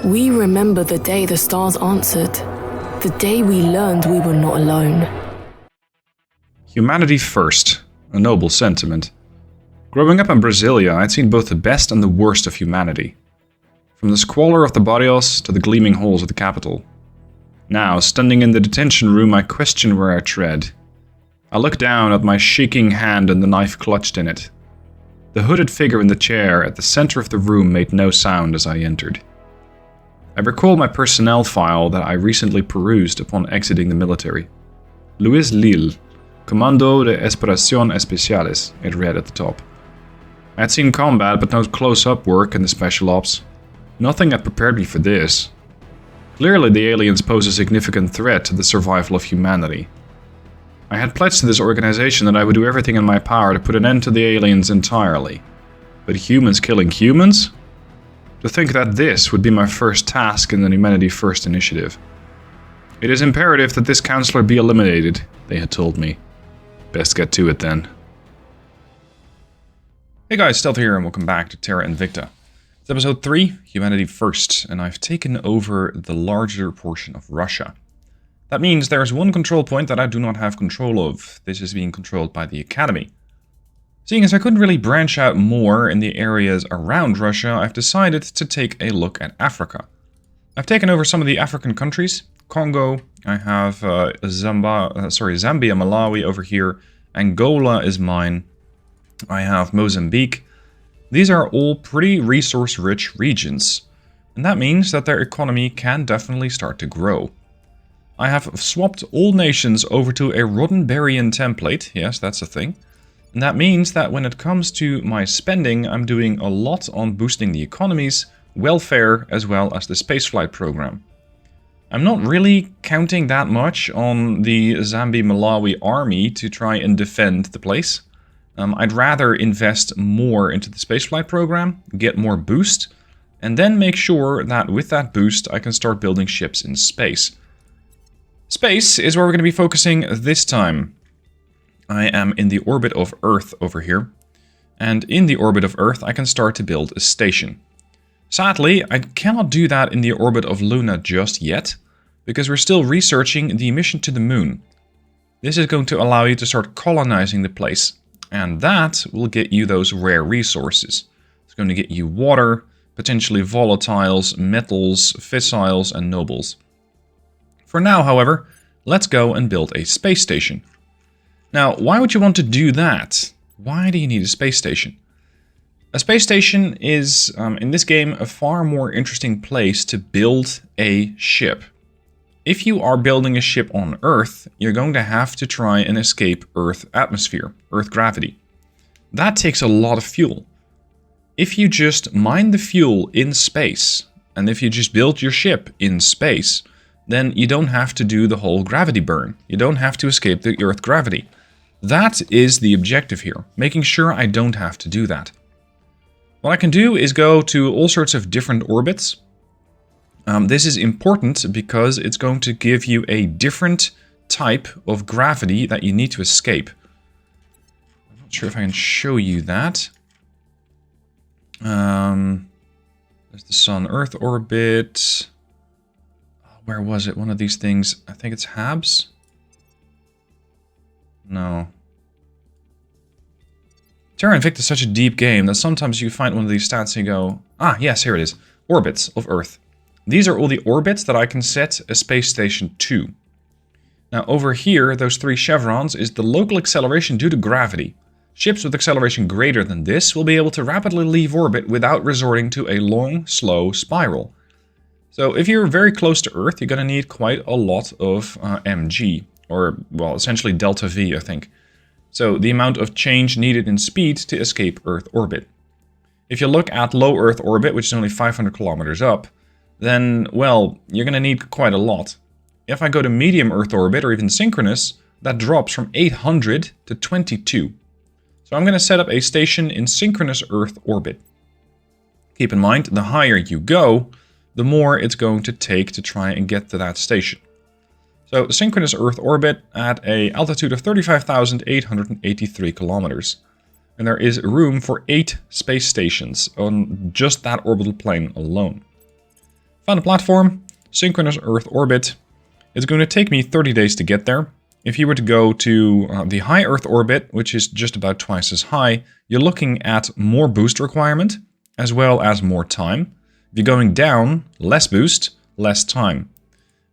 We remember the day the stars answered, the day we learned we were not alone. Humanity first, a noble sentiment. Growing up in Brasilia, I'd seen both the best and the worst of humanity. From the squalor of the barrios to the gleaming halls of the capital. Now, standing in the detention room, I question where I tread. I look down at my shaking hand and the knife clutched in it. The hooded figure in the chair at the center of the room made no sound as I entered. I recall my personnel file that I recently perused upon exiting the military. Luis Lille, Comando de Operación Especiales, it read at the top. I had seen combat but no close-up work in the special ops. Nothing had prepared me for this. Clearly the aliens pose a significant threat to the survival of humanity. I had pledged to this organization that I would do everything in my power to put an end to the aliens entirely. But humans killing humans? To think that this would be my first task in the Humanity First initiative. It is imperative that this counselor be eliminated, they had told me. Best get to it then. Hey guys, Stealth here and welcome back to TERRA INVICTA. It's episode 3, Humanity First, and I've taken over the larger portion of Russia. That means there's one control point that I do not have control of. This is being controlled by the Academy. Seeing as I couldn't really branch out more in the areas around Russia, I've decided to take a look at Africa. I've taken over some of the African countries. Congo, I have Zambia, Malawi over here. Angola is mine. I have Mozambique. These are all pretty resource-rich regions. And that means that their economy can definitely start to grow. I have swapped all nations over to a Roddenberryan template. Yes, that's a thing. And that means that when it comes to my spending, I'm doing a lot on boosting the economies, welfare, as well as the spaceflight program. I'm not really counting that much on the Zambi-Malawi army to try and defend the place. I'd rather invest more into the spaceflight program, get more boost, and then make sure that with that boost I can start building ships in space. Space is where we're going to be focusing this time. I am in the orbit of Earth over here, and in the orbit of Earth I can start to build a station. Sadly, I cannot do that in the orbit of Luna just yet, because we're still researching the mission to the moon. This is going to allow you to start colonizing the place, and that will get you those rare resources. It's going to get you water, potentially volatiles, metals, fissiles, and nobles. For now, however, let's go and build a space station. Now, why would you want to do that? Why do you need a space station? A space station is, in this game, a far more interesting place to build a ship. If you are building a ship on Earth, you're going to have to try and escape Earth atmosphere, Earth gravity. That takes a lot of fuel. If you just mine the fuel in space, and if you just build your ship in space, then you don't have to do the whole gravity burn. You don't have to escape the Earth gravity. That is the objective here, making sure I don't have to do that. What I can do is go to all sorts of different orbits. This is important because it's going to give you a different type of gravity that you need to escape. I'm not sure if I can show you that. There's the Sun-Earth orbit. Where was it? One of these things. I think it's Habs? No. TERRA INVICTA is such a deep game that sometimes you find one of these stats and you go, ah, yes, here it is. Orbits of Earth. These are all the orbits that I can set a space station to. Now over here, those 3 chevrons is the local acceleration due to gravity. Ships with acceleration greater than this will be able to rapidly leave orbit without resorting to a long, slow spiral. So if you're very close to Earth, you're going to need quite a lot of mg. Or, well, essentially delta V, I think. So the amount of change needed in speed to escape Earth orbit. If you look at low Earth orbit, which is only 500 kilometers up, then, well, you're going to need quite a lot. If I go to medium Earth orbit, or even synchronous, that drops from 800 to 22. So I'm going to set up a station in synchronous Earth orbit. Keep in mind, the higher you go, the more it's going to take to try and get to that station. So, synchronous Earth orbit at an altitude of 35,883 kilometers. And there is room for 8 space stations on just that orbital plane alone. Found a platform, synchronous Earth orbit. It's going to take me 30 days to get there. If you were to go to the high Earth orbit, which is just about twice as high, you're looking at more boost requirement, as well as more time. If you're going down, less boost, less time.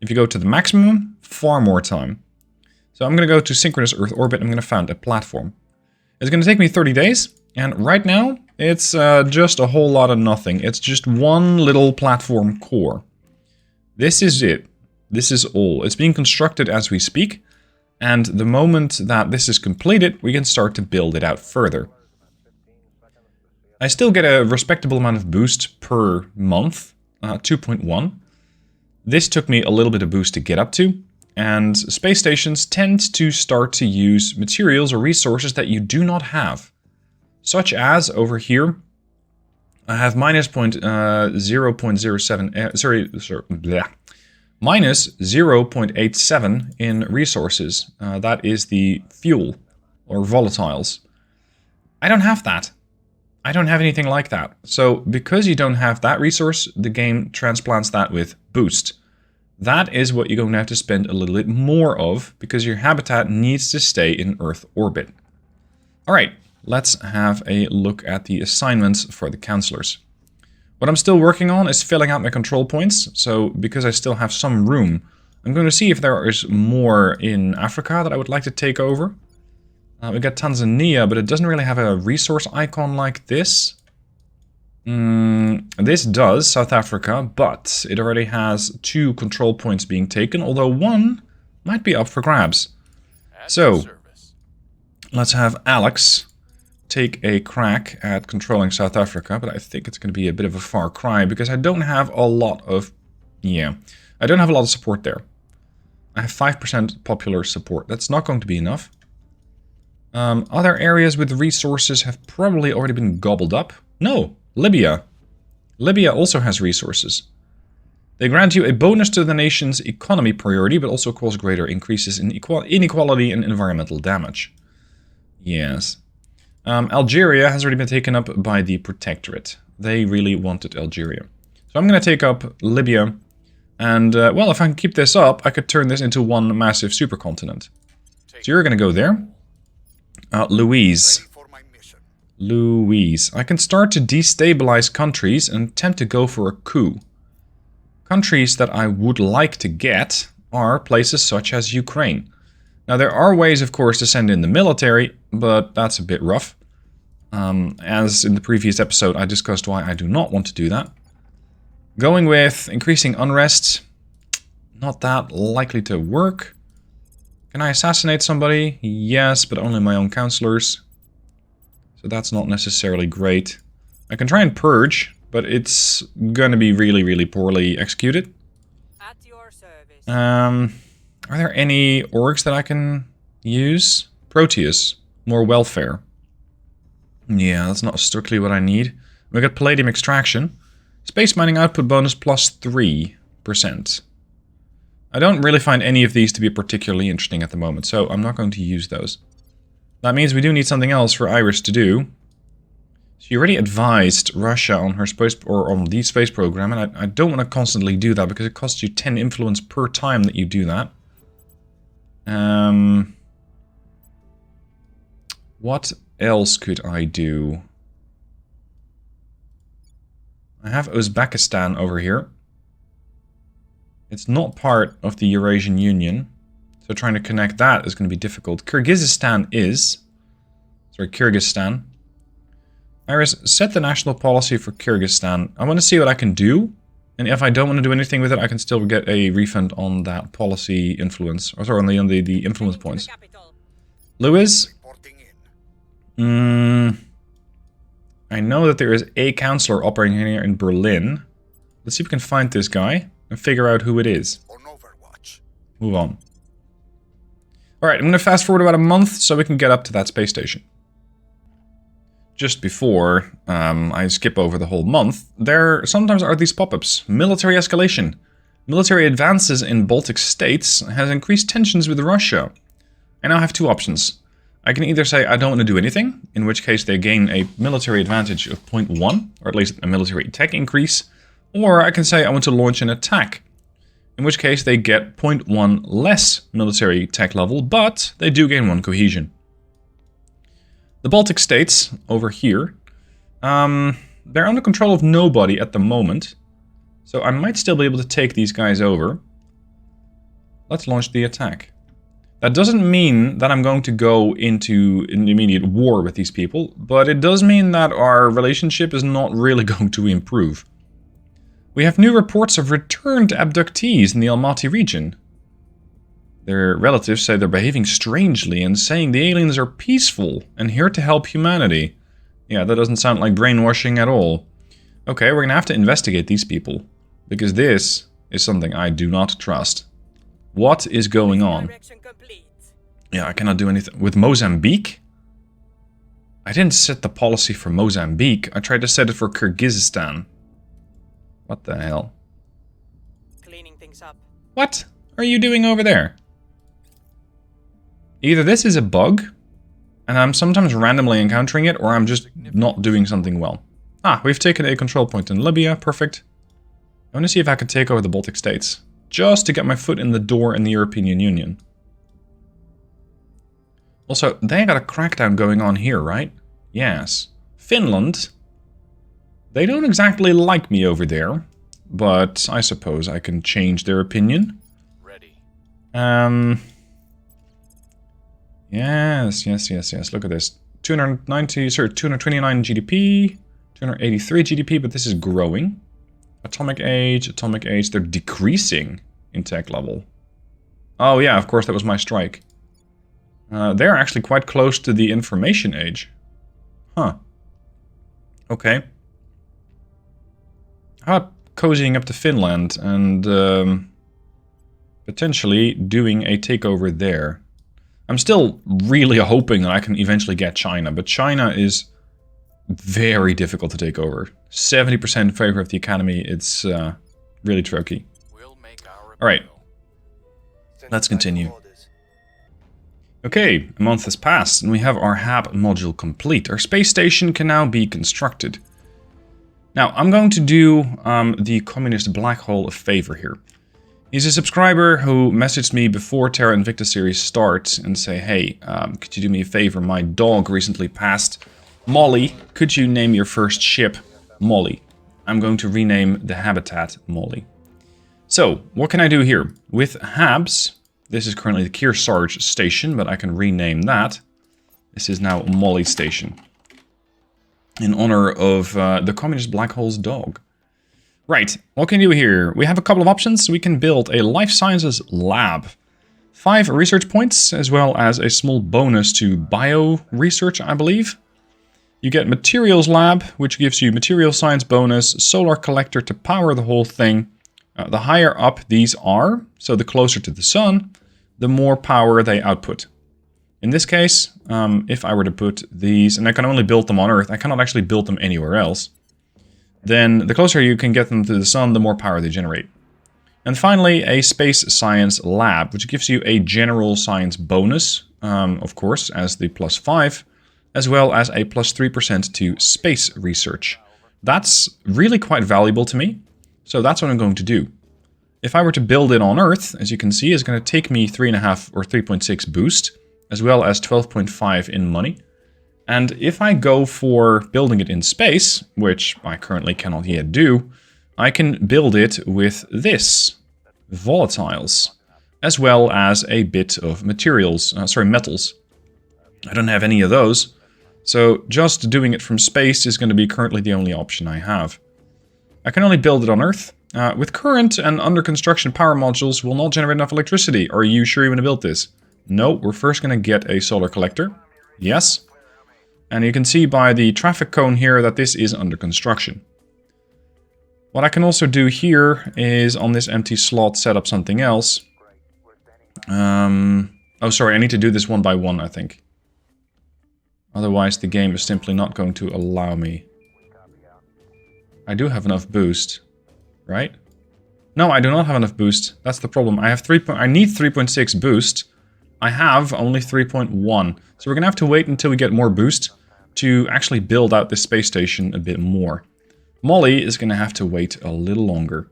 If you go to the maximum, far more time. So I'm going to go to synchronous Earth orbit, I'm going to find a platform. It's going to take me 30 days, and right now, it's just a whole lot of nothing. It's just one little platform core. This is it. This is all. It's being constructed as we speak, and the moment that this is completed, we can start to build it out further. I still get a respectable amount of boost per month, 2.1. This took me a little bit of boost to get up to, and space stations tend to start to use materials or resources that you do not have. Such as, over here, I have minus 0.87 in resources. That is the fuel, or volatiles. I don't have that. I don't have anything like that. So, because you don't have that resource, the game transplants that with boost. That is what you're going to have to spend a little bit more of, because your habitat needs to stay in Earth orbit. Alright, let's have a look at the assignments for the counselors. What I'm still working on is filling out my control points, so because I still have some room, I'm going to see if there is more in Africa that I would like to take over. We got Tanzania, but it doesn't really have a resource icon like this. This does, South Africa, but it already has 2 control points being taken, although one might be up for grabs. So, let's have Alex take a crack at controlling South Africa, but I think it's going to be a bit of a far cry, because I don't have a lot of... I don't have a lot of support there. I have 5% popular support. That's not going to be enough. Other areas with resources have probably already been gobbled up. No, Libya. Libya also has resources. They grant you a bonus to the nation's economy priority, but also cause greater increases in inequality and environmental damage. Yes. Algeria has already been taken up by the Protectorate. They really wanted Algeria. So I'm going to take up Libya. And, well, if I can keep this up, I could turn this into one massive supercontinent. So you're going to go there. Louise. I can start to destabilize countries and attempt to go for a coup. Countries that I would like to get are places such as Ukraine. Now, there are ways, of course, to send in the military, but that's a bit rough. As in the previous episode, I discussed why I do not want to do that. Going with increasing unrest, not that likely to work. Can I assassinate somebody? Yes, but only my own counselors. So that's not necessarily great. I can try and purge, but it's gonna be really, really poorly executed. At your service. Are there any orgs that I can use? Proteus. More welfare. Yeah, that's not strictly what I need. We got palladium extraction. Space mining output bonus plus 3%. I don't really find any of these to be particularly interesting at the moment, so I'm not going to use those. That means we do need something else for Iris to do. She already advised Russia on her space, or on the space program, and I don't want to constantly do that because it costs you 10 influence per time that you do that. What else could I do? I have Uzbekistan over here. It's not part of the Eurasian Union, so trying to connect that is going to be difficult. Kyrgyzstan is. Sorry, Kyrgyzstan. Iris, set the national policy for Kyrgyzstan. I want to see what I can do, and if I don't want to do anything with it, I can still get a refund on that policy influence. Or sorry, on the influence points. Lewis? I know that there is a counselor operating here in Berlin. Let's see if we can find this guy and figure out who it is. Move on. Alright, I'm going to fast forward about a month so we can get up to that space station. Just before I skip over the whole month, there sometimes are these pop-ups. Military escalation. Military advances in Baltic states has increased tensions with Russia. I now have 2 options. I can either say I don't want to do anything, in which case they gain a military advantage of 0.1, or at least a military tech increase, Or I can say I want to launch an attack, in which case they get 0.1 less military tech level, but they do gain 1 cohesion. The Baltic states, over here, they're under control of nobody at the moment, so I might still be able to take these guys over. Let's launch the attack. That doesn't mean that I'm going to go into an immediate war with these people, but it does mean that our relationship is not really going to improve. We have new reports of returned abductees in the Almaty region. Their relatives say they're behaving strangely and saying the aliens are peaceful and here to help humanity. Yeah, that doesn't sound like brainwashing at all. Okay, we're gonna have to investigate these people, because this is something I do not trust. What is going on? Yeah, I cannot do anything. With Mozambique? I didn't set the policy for Mozambique. I tried to set it for Kyrgyzstan. What the hell? Cleaning things up. What are you doing over there? Either this is a bug, and I'm sometimes randomly encountering it, or I'm just not doing something well. Ah, we've taken a control point in Libya. Perfect. I want to see if I can take over the Baltic states, just to get my foot in the door in the European Union. Also, they got a crackdown going on here, right? Yes. Finland. They don't exactly like me over there, but I suppose I can change their opinion. Ready. Yes. Look at this. 229 GDP, 283 GDP, but this is growing. Atomic age, they're decreasing in tech level. Oh yeah, of course, that was my strike. They're actually quite close to the information age. Huh. Okay. How about cozying up to Finland and potentially doing a takeover there? I'm still really hoping that I can eventually get China, but China is very difficult to take over. 70% in favor of the economy. It's really tricky. Alright, let's continue. Okay, a month has passed and we have our HAB module complete. Our space station can now be constructed. Now, I'm going to do the communist black hole a favor here. He's a subscriber who messaged me before TERRA INVICTA series starts and say, hey, could you do me a favor? My dog recently passed. Molly, could you name your first ship Molly? I'm going to rename the habitat Molly. So, what can I do here? With HABs, this is currently the Kearsarge station, but I can rename that. This is now Molly Station, in honor of the communist black hole's dog. Right, what can we do here? We have a couple of options. We can build a life sciences lab. 5 research points, as well as a small bonus to bio research, I believe. You get materials lab, which gives you material science bonus, solar collector to power the whole thing. The higher up these are, so the closer to the sun, the more power they output. In this case, if I were to put these, and I can only build them on Earth, I cannot actually build them anywhere else, then the closer you can get them to the sun, the more power they generate. And finally, a space science lab, which gives you a general science bonus, of course, as the +5, as well as a +3% to space research. That's really quite valuable to me, so that's what I'm going to do. If I were to build it on Earth, as you can see, it's going to take me 3.5 or 3.6 boost, as well as 12.5 in money. And if I go for building it in space, which I currently cannot yet do, I can build it with this, volatiles, as well as a bit of materials, metals. I don't have any of those, so just doing it from space is going to be currently the only option I have. I can only build it on Earth. With current and under construction power modules will not generate enough electricity. Are you sure you want to build this? No, we're first going to get a solar collector. Yes. And you can see by the traffic cone here that this is under construction. What I can also do here is on this empty slot set up something else. Oh, sorry, I need to do this one by one, I think. Otherwise the game is simply not going to allow me. I do have enough boost, right? No, I do not have enough boost. That's the problem. I need 3.6 boost. I have only 3.1. So we're gonna have to wait until we get more boost to actually build out this space station a bit more. Molly is going to have to wait a little longer.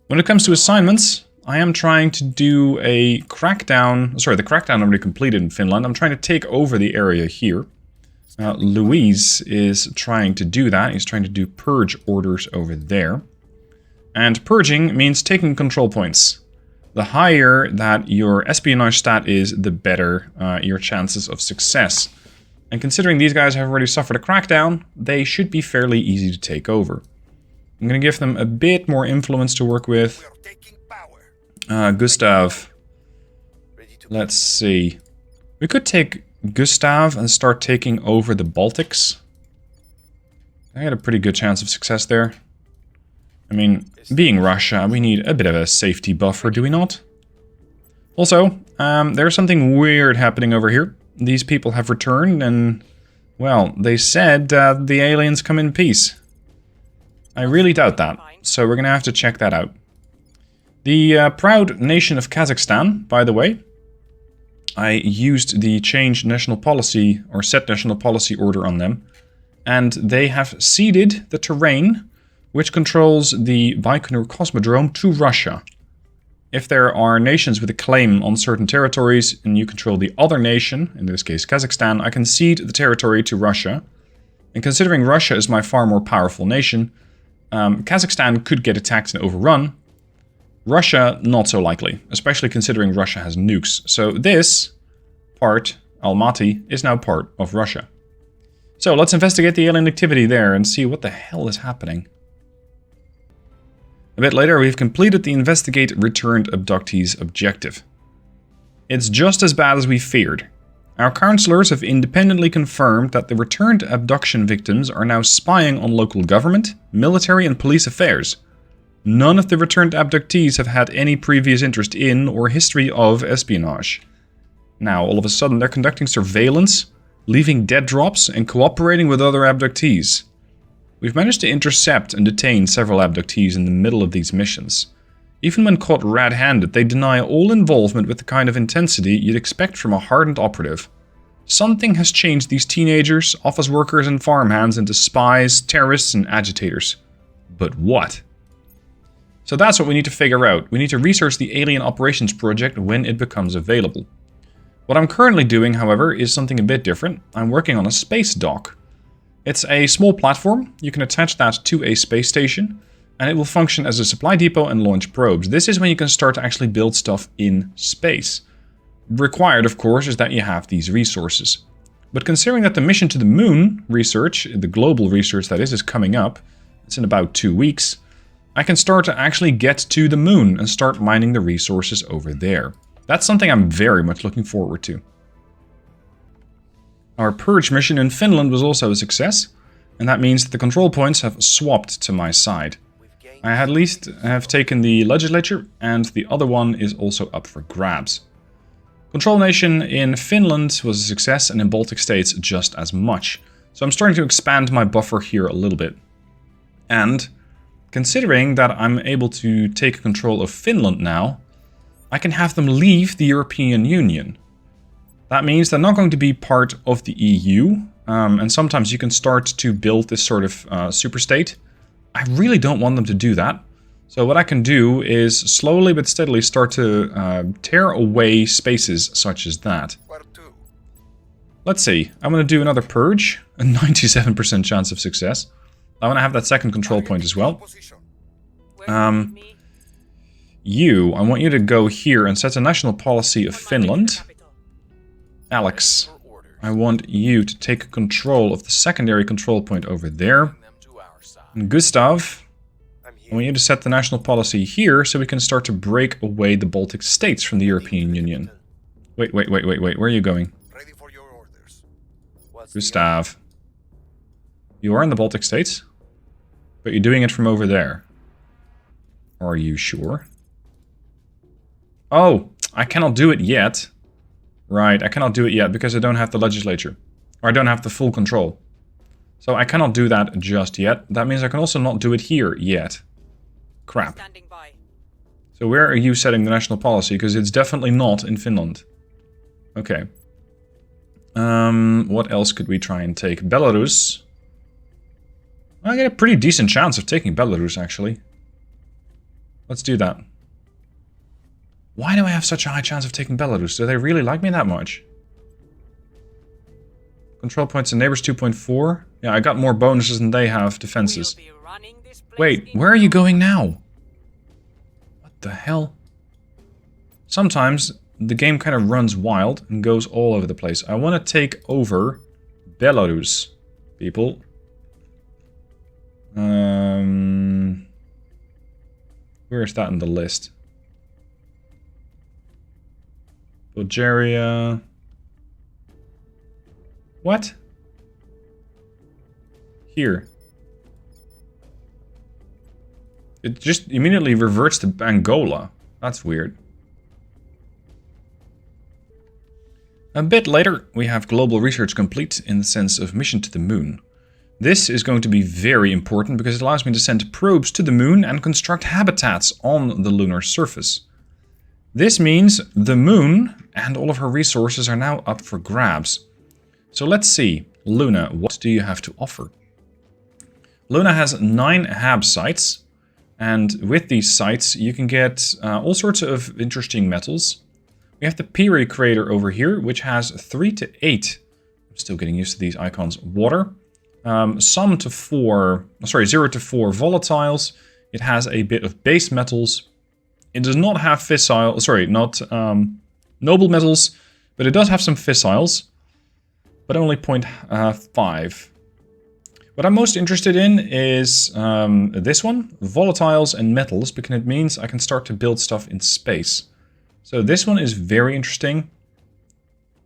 When it comes to assignments, I am trying to do a crackdown. Sorry, the crackdown already completed in Finland. I'm trying to take over the area here. Louise is trying to do that. He's trying to do purge orders over there. And purging means taking control points. The higher that your espionage stat is, the better your chances of success. And considering these guys have already suffered a crackdown, they should be fairly easy to take over. I'm going to give them a bit more influence to work with. Gustav. Let's see. We could take Gustav and start taking over the Baltics. I had a pretty good chance of success there. I mean, being Russia, we need a bit of a safety buffer, do we not? Also, there's something weird happening over here. These people have returned and, well, they said the aliens come in peace. I really doubt that, so we're going to have to check that out. The proud nation of Kazakhstan, by the way, I used the change national policy, or set national policy order on them, and they have ceded the terrain which controls the Baikonur Cosmodrome to Russia. If there are nations with a claim on certain territories and you control the other nation, in this case Kazakhstan, I can cede the territory to Russia. And considering Russia is my far more powerful nation, Kazakhstan could get attacked and overrun. Russia, not so likely, especially considering Russia has nukes. So this part, Almaty, is now part of Russia. So let's investigate the alien activity there and see what the hell is happening. A bit later, we've completed the Investigate Returned Abductees objective. It's just as bad as we feared. Our counselors have independently confirmed that the returned abduction victims are now spying on local government, military and police affairs. None of the returned abductees have had any previous interest in or history of espionage. Now, all of a sudden, they're conducting surveillance, leaving dead drops, and cooperating with other abductees. We've managed to intercept and detain several abductees in the middle of these missions. Even when caught red-handed, they deny all involvement with the kind of intensity you'd expect from a hardened operative. Something has changed these teenagers, office workers and farmhands into spies, terrorists and agitators. But what? So that's what we need to figure out. We need to research the Alien Operations Project when it becomes available. What I'm currently doing, however, is something a bit different. I'm working on a space dock. It's a small platform. You can attach that to a space station, and it will function as a supply depot and launch probes. This is when you can start to actually build stuff in space. Required, of course, is that you have these resources. But considering that the mission to the moon research, the global research that is coming up, it's in about 2 weeks, I can start to actually get to the moon and start mining the resources over there. That's something I'm very much looking forward to. Our purge mission in Finland was also a success, and that means that the control points have swapped to my side. I at least have taken the legislature, and the other one is also up for grabs. Control nation in Finland was a success, and in Baltic states just as much. So I'm starting to expand my buffer here a little bit. And considering that I'm able to take control of Finland now, I can have them leave the European Union. That means they're not going to be part of the EU, and sometimes you can start to build this sort of superstate. I really don't want them to do that. So what I can do is slowly but steadily start to tear away spaces such as that. Let's see, I'm going to do another purge, a 97% chance of success. I want to have that second control point as well. I want you to go here and set a national policy of Finland. Alex, I want you to take control of the secondary control point over there. And Gustav, I want you to set the national policy here so we can start to break away the Baltic states from the European Union. Wait, where are you going? Gustav. You are in the Baltic states, but you're doing it from over there. Are you sure? Oh, I cannot do it yet. Right, I cannot do it yet because I don't have the legislature. Or I don't have the full control. So I cannot do that just yet. That means I can also not do it here yet. Crap. So where are you setting the national policy? Because it's definitely not in Finland. Okay. What else could we try and take? Belarus. I get a pretty decent chance of taking Belarus, actually. Let's do that. Why do I have such a high chance of taking Belarus? Do they really like me that much? Control points and neighbors 2.4. Yeah, I got more bonuses than they have defenses. Wait, where are you going now? What the hell? Sometimes the game kind of runs wild and goes all over the place. I want to take over Belarus, people. Where is that in the list? Bulgaria. What? Here. It just immediately reverts to Angola. That's weird. A bit later, we have global research complete in the sense of mission to the moon. This is going to be very important because it allows me to send probes to the moon and construct habitats on the lunar surface. This means the moon and all of her resources are now up for grabs. So let's see. Luna, what do you have to offer? Luna has 9 hab sites, and with these sites you can get all sorts of interesting metals. We have the Piri crater over here, which has 3 to 8. I'm still getting used to these icons. Water. 0 to 4 volatiles. It has a bit of base metals. It does not have fissile, noble metals, but it does have some fissiles, but only 0.5. What I'm most interested in is this one, volatiles and metals, because it means I can start to build stuff in space. So this one is very interesting,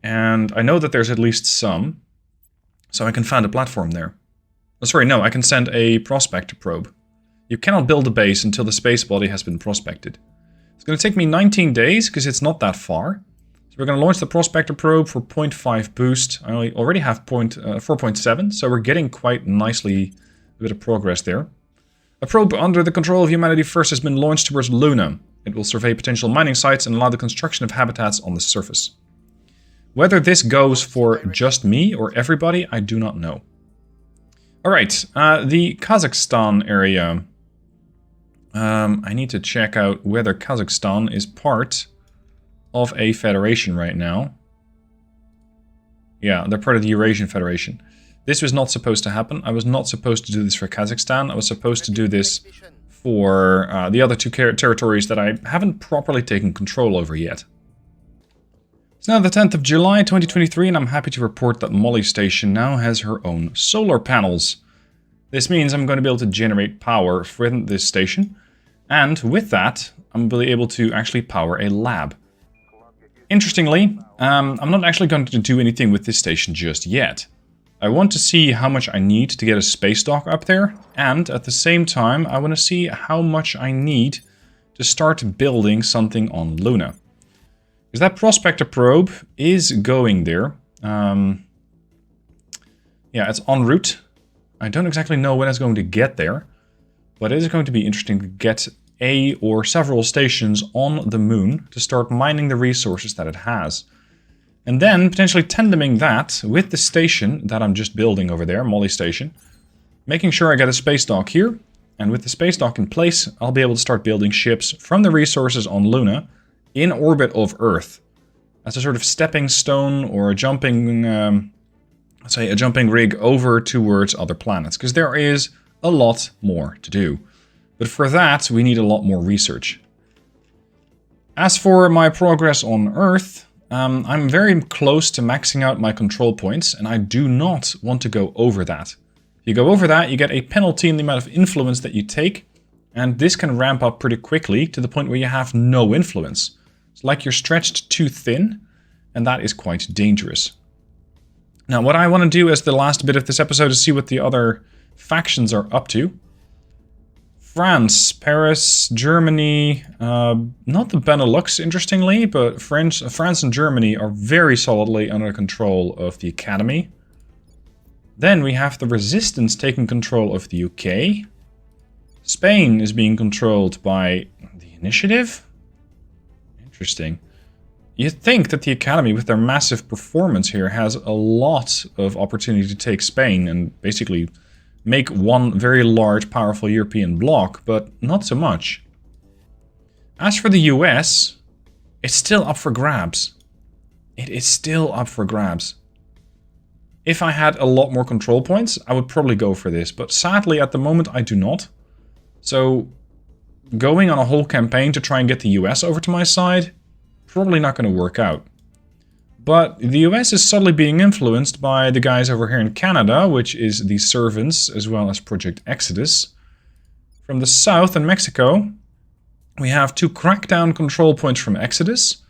and I know that there's at least some. So I can find a platform there. I can send a prospector probe. You cannot build a base until the space body has been prospected. It's going to take me 19 days because it's not that far. So we're going to launch the prospector probe for 0.5 boost. I already have 4.7, so we're getting quite nicely a bit of progress there. A probe under the control of Humanity First has been launched towards Luna. It will survey potential mining sites and allow the construction of habitats on the surface. Whether this goes for just me or everybody, I do not know. Alright, the Kazakhstan area. I need to check out whether Kazakhstan is part of a federation right now. Yeah, they're part of the Eurasian Federation. This was not supposed to happen. I was not supposed to do this for Kazakhstan. I was supposed to do this for the other 2 territories that I haven't properly taken control over yet. It's now the 10th of July 2023, and I'm happy to report that Molly Station now has her own solar panels. This means I'm going to be able to generate power from this station, and with that, I'm going to be able to actually power a lab. Interestingly, I'm not actually going to do anything with this station just yet. I want to see how much I need to get a space dock up there, and at the same time, I want to see how much I need to start building something on Luna. Because that prospector probe is going there. Yeah, it's en route. I don't exactly know when it's going to get there, but it is going to be interesting to get a or several stations on the moon to start mining the resources that it has. And then potentially tandeming that with the station that I'm just building over there, Molly Station, making sure I get a space dock here, and with the space dock in place, I'll be able to start building ships from the resources on Luna in orbit of Earth, as a sort of stepping stone or a jumping, let's say a jumping rig over towards other planets, because there is a lot more to do. But for that, we need a lot more research. As for my progress on Earth, I'm very close to maxing out my control points, and I do not want to go over that. If you go over that, you get a penalty in the amount of influence that you take, and this can ramp up pretty quickly to the point where you have no influence. It's like you're stretched too thin, and that is quite dangerous. Now, what I want to do as the last bit of this episode is see what the other factions are up to. France, Paris, Germany, not the Benelux, interestingly, but France and Germany are very solidly under control of the Academy. Then we have the Resistance taking control of the UK. Spain is being controlled by the Initiative. Interesting. You'd think that the Academy, with their massive performance here, has a lot of opportunity to take Spain and basically make one very large, powerful European bloc, but not so much. As for the US, it's still up for grabs. It is still up for grabs. If I had a lot more control points, I would probably go for this, but sadly at the moment I do not. So going on a whole campaign to try and get the US over to my side, probably not going to work out. But the US is subtly being influenced by the guys over here in Canada, which is the Servants, as well as Project Exodus. From the south in Mexico, we have 2 crackdown control points from Exodus.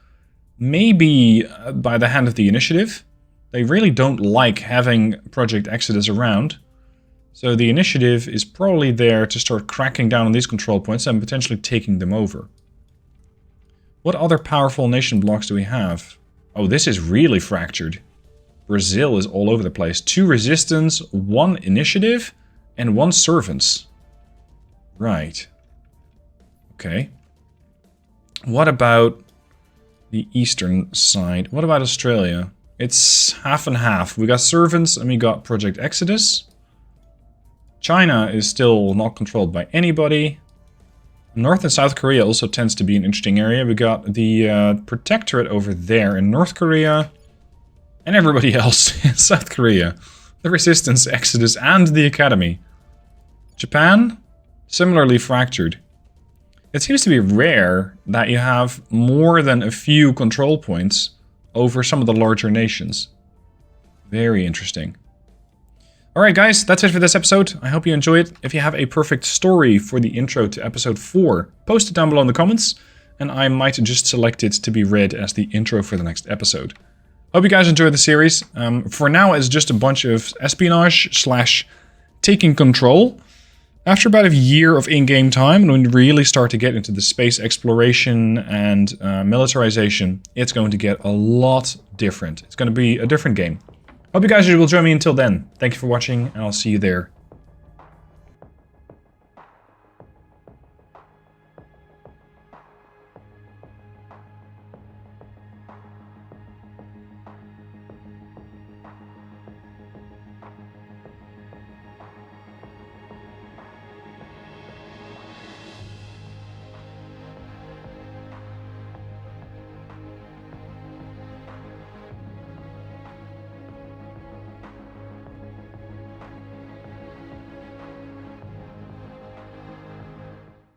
Maybe by the hand of the Initiative. They really don't like having Project Exodus around. So the Initiative is probably there to start cracking down on these control points and potentially taking them over. What other powerful nation blocks do we have? Oh, this is really fractured. Brazil is all over the place. 2 resistance, 1 initiative, and 1 servants. Right. Okay. What about the eastern side? What about Australia? It's half and half. We got servants and we got Project Exodus. China is still not controlled by anybody. North and South Korea also tends to be an interesting area. We got the Protectorate over there in North Korea. And everybody else in South Korea. The Resistance, Exodus, and the Academy. Japan, similarly fractured. It seems to be rare that you have more than a few control points over some of the larger nations. Very interesting. Alright guys, that's it for this episode. I hope you enjoyed. If you have a perfect story for the intro to episode 4, post it down below in the comments, and I might just select it to be read as the intro for the next episode. Hope you guys enjoyed the series. For now, it's just a bunch of espionage / taking control. After about a year of in-game time, when we really start to get into the space exploration and militarization, it's going to get a lot different. It's going to be a different game. Hope you guys will join me until then. Thank you for watching, and I'll see you there